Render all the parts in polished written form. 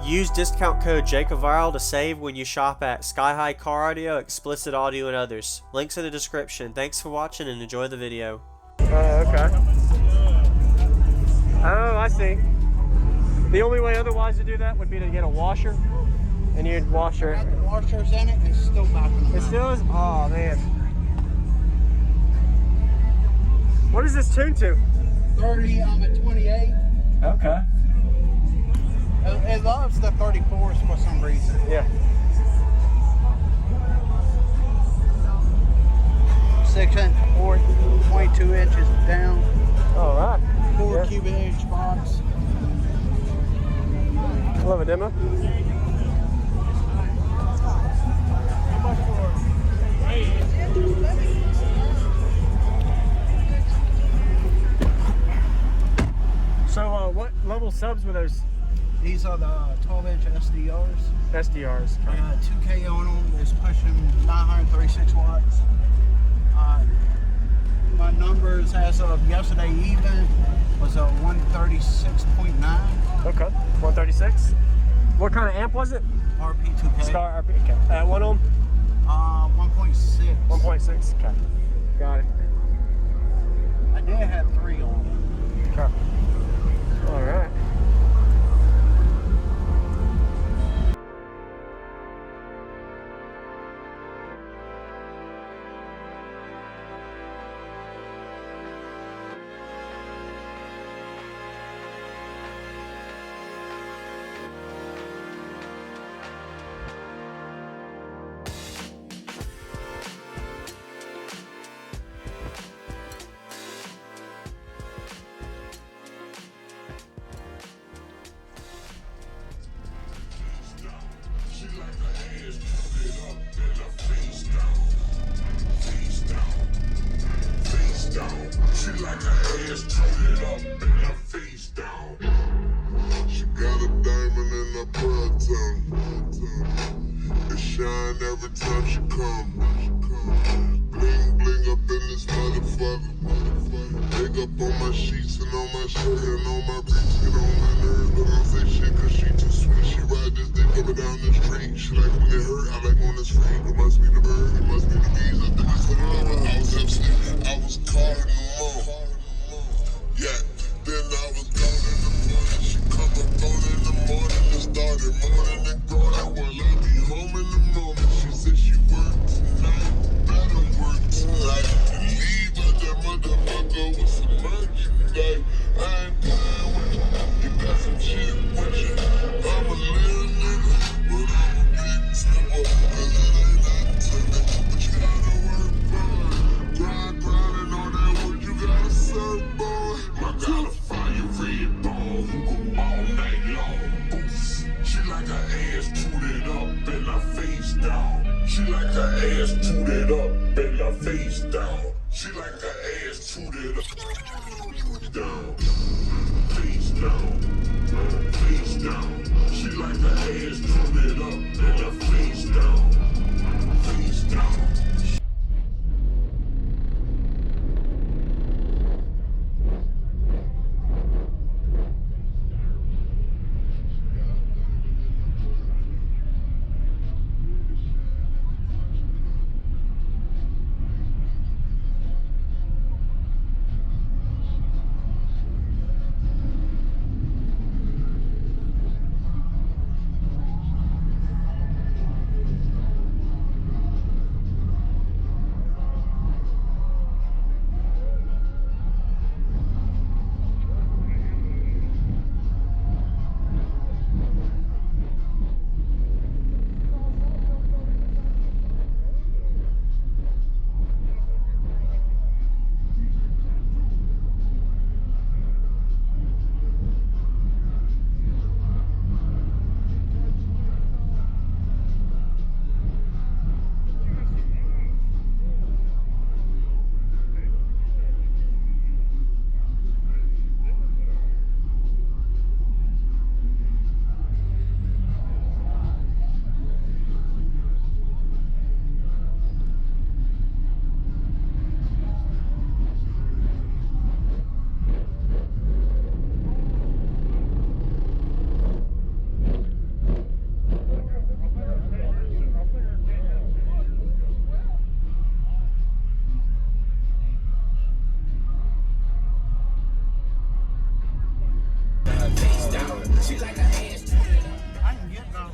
Use discount code JACOVIRAL to save when you shop at Sky High Car Audio, Explicit Audio, and others. Links in the description. Thanks for watching and enjoy the video. Oh, okay. Oh, I see. The only way otherwise to do that would be to get a washer, and you'd wash her. Got the washers in it, and it's still backing. It still is? Oh, man. What is this tuned to? 30, I'm at 28. Okay. It loves the 34s for some reason. Yeah. 6-inch port, 22 inches down. All right. 4 cubic inch box. Love a demo. So, what level subs were those? These are the 12-inch SDRs. SDRs. I got 2K on them. It's pushing 936 watts. My numbers as of yesterday evening was a 136.9. Okay. 136. What kind of amp was it? RP2K. Skar RP. Okay. At 1 ohm? 1.6. 1.6. Okay. Got it. I did have 3 on it. Okay. All right. She like her ass turned up and her face down. She got a diamond in her pearl tongue. It shine every time she come. Bling bling up in this motherfucker. Leg up on my sheets and on my shirt and on my reach. Get on my nerves, but I don't say shit cause she too sweet. She ride this dick up and down the street. She like when it hurt, I like when it's free. It must be the bird, it must be the bees. I think it's the number. I was upset, I was caught in the mall. Yeah, then I was gone in the morning. She come up on in the morning and started moaning and groaning. Well, I'll be home in the morning. She said she worked tonight, better work tonight. Leave out that motherfucker with some merchandise. I ain't playing with you. You got some shit with you. I'm a little nigga, but I'm a big tipper. Cause it ain't nothing to me. But you gotta work for it. Grinding on that wood, you gotta serve, boy. I got a fire red ball who go all night long. She like her ass tooted up and her face down. She like her ass tooted up and her face down. She like her ass tooted up, down, face down, face down. She like her ass tooted up and her face down, face down. I can get about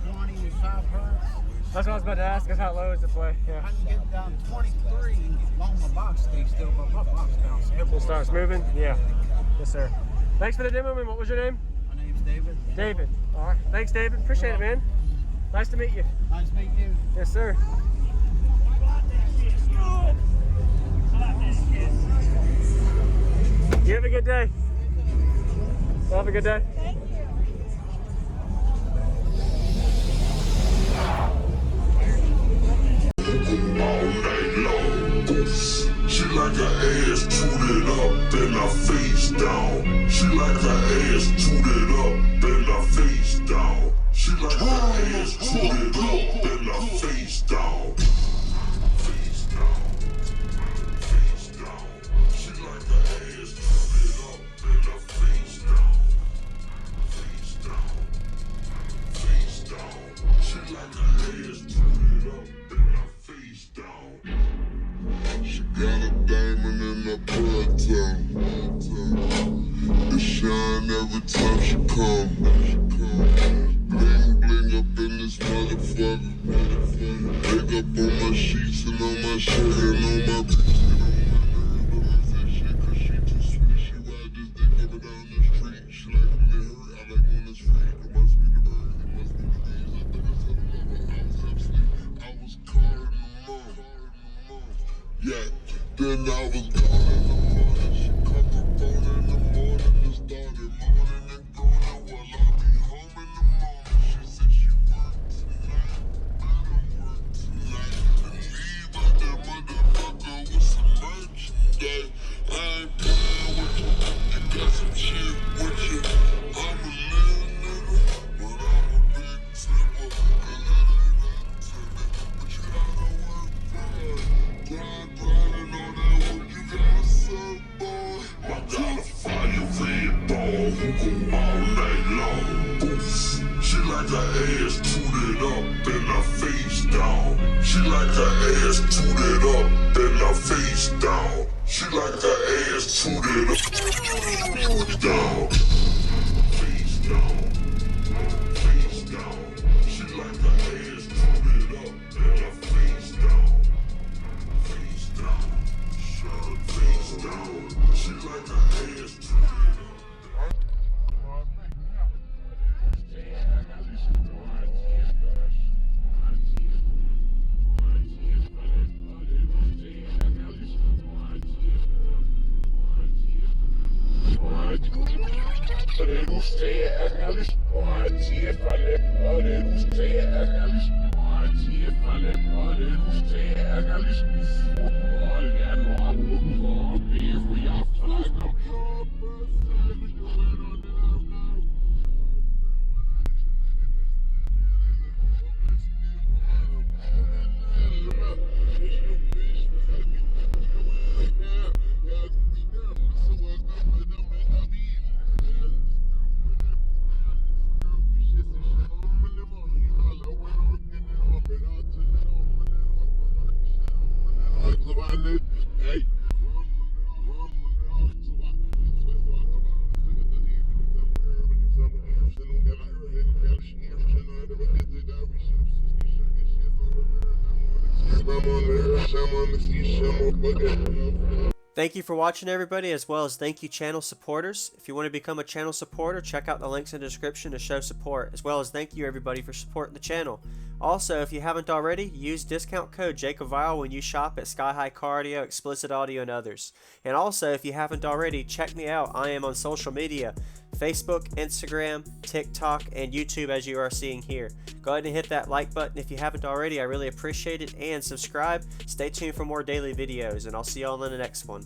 25 hertz. That's what I was about to ask, is how low is the play? Yeah. I can get down 23 long my box stays still, but my box bounce everywhere. It starts moving? Yeah. Yes, sir. Thanks for the demo, man. What was your name? My name's David. David. All right. Thanks, David. Appreciate it, man. Nice to meet you. Nice meeting you. Yes, sir. You have a good day. Have a good day. Thank you. All night long. She like her ass tooted up and her face down. She like her ass tooted up and her face down. She like her ass tooted up and her face down. Face down. Face down. She like her ass tooted up and her face down. Face down. Face down. She like her ass tooted up and her face down. She got a diamond in her blood tongue. It shine every time she come. Bling bling up in this motherfucker. Pick up on my sheets and on my shirt and on my beats. Cause she too sweet. She ride this dick up and down the street. She like when it hurt, I like when it's free. It must be the bird, it must be the bees. I think I told her I was half asleep. I was carding them on. Yeah, then I was gone in the morning. She come up on in the morning and started moaning and groaning. Well, I'll be home in the morning. She said she worked tonight. I don't work tonight. And leave out that motherfucker with some merchandise. I ain't playing with you. You got some shit with you. I'm a little nigga, but I'm a big tipper. Cause it ain't nothing to me. But you gotta work for it. Grind on that work, you gotta serve, boy. I got a fire red ball who go all night long. She like her ass tooted up and her face down. She like her ass tooted up and her face down. She like her ass tooted up down. Face down. Face down. She like her ass tooted up and her face down. Face down, shut face down. She like her ass tooted up. Thank you for watching, everybody, as well as thank you channel supporters. If you want to become a channel supporter, check out the links in the description to show support, as well as thank you everybody for supporting the channel. Also, if you haven't already, use discount code JACOBVIRAL when you shop at Sky High Cardio, Explicit Audio, and others. And also, if you haven't already, check me out. I am on social media, Facebook, Instagram, TikTok, and YouTube, as you are seeing here. Go ahead and hit that like button if you haven't already. I really appreciate it. And subscribe. Stay tuned for more daily videos, and I'll see y'all in the next one.